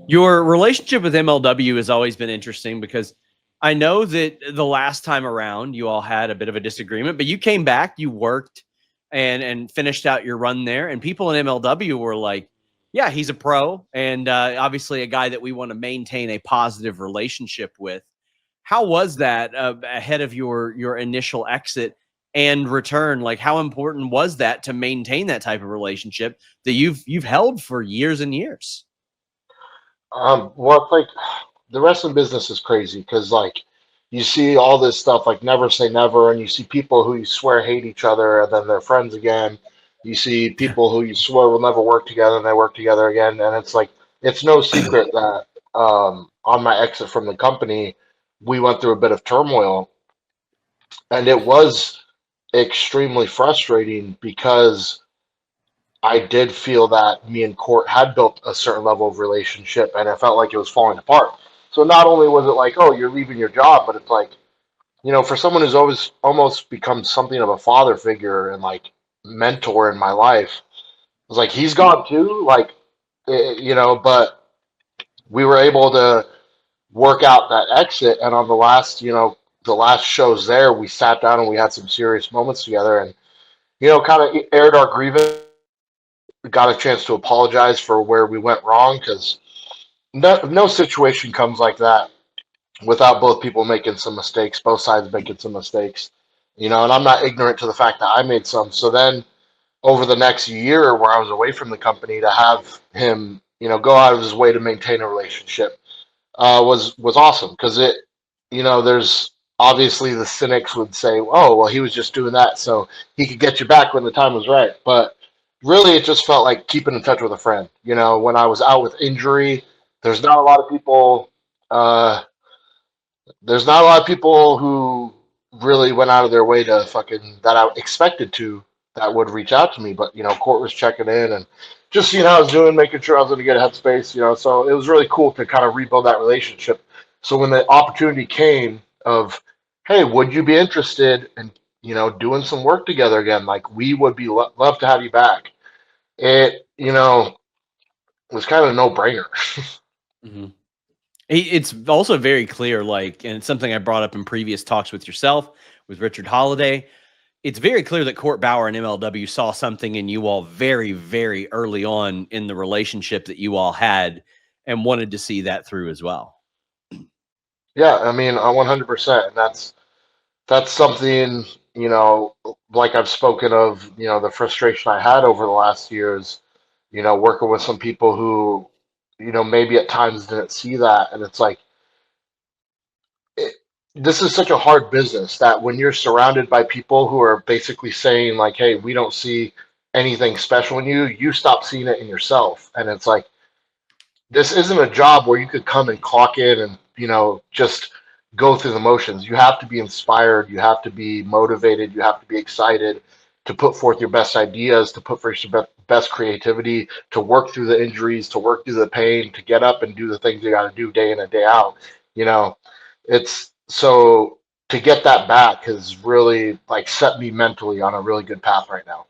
Your relationship with MLW has always been interesting because I know that the last time around you all had a bit of a disagreement, but you came back, you worked and finished out your run there, and people in MLW were like, "Yeah, he's a pro, and obviously a guy that we want to maintain a positive relationship with." How was that ahead of your initial exit and return? Like, how important was that to maintain that type of relationship that you've held for years and years? Well, it's like the wrestling business is crazy because like you see all this stuff like never say never, and you see people who you swear hate each other and then they're friends again. You see people who you swear will never work together and they work together again, and it's like it's no secret that on my exit from the company, we went through a bit of turmoil, and it was extremely frustrating because I did feel that me and Court had built a certain level of relationship, and it felt like it was falling apart. So not only was it like, oh, you're leaving your job, but it's like, for someone who's always almost become something of a father figure and like mentor in my life, it was like he's gone too. Like, but we were able to work out that exit, and on the last shows there, we sat down and we had some serious moments together, and kind of aired our grievance, got a chance to apologize for where we went wrong because no situation comes like that without both people making some mistakes, both sides making some mistakes, and I'm not ignorant to the fact that I made some. So then over the next year where I was away from the company to have him, go out of his way to maintain a relationship was awesome because there's obviously the cynics would say, oh, well, he was just doing that so he could get you back when the time was right. But really, it just felt like keeping in touch with a friend. When I was out with injury, there's not a lot of people. Uh, there's not a lot of people who really went out of their way to fucking that I expected to that would reach out to me. But Court was checking in and just seeing how I was doing, making sure I was going to get a headspace. So it was really cool to kind of rebuild that relationship. So when the opportunity came of, hey, would you be interested in doing some work together again? Like we would be love to have you back. It was kind of a no brainer. Mhm. It's also very clear, like, and it's something I brought up in previous talks with yourself, with Richard Holiday. It's very clear that Court Bauer and MLW saw something in you all very, very early on in the relationship that you all had and wanted to see that through as well. Yeah, I mean, 100%, and that's something, like I've spoken of, the frustration I had over the last years, working with some people who, maybe at times didn't see that. And it's like, it, this is such a hard business that when you're surrounded by people who are basically saying, like, hey, we don't see anything special in you, you stop seeing it in yourself. And it's like, this isn't a job where you could come and clock in and just go through the motions. You have to be inspired, you have to be motivated, you have to be excited to put forth your best ideas, to put forth your best creativity, to work through the injuries, to work through the pain, to get up and do the things you got to do day in and day out. you know it's so to get that back has really like set me mentally on a really good path right now.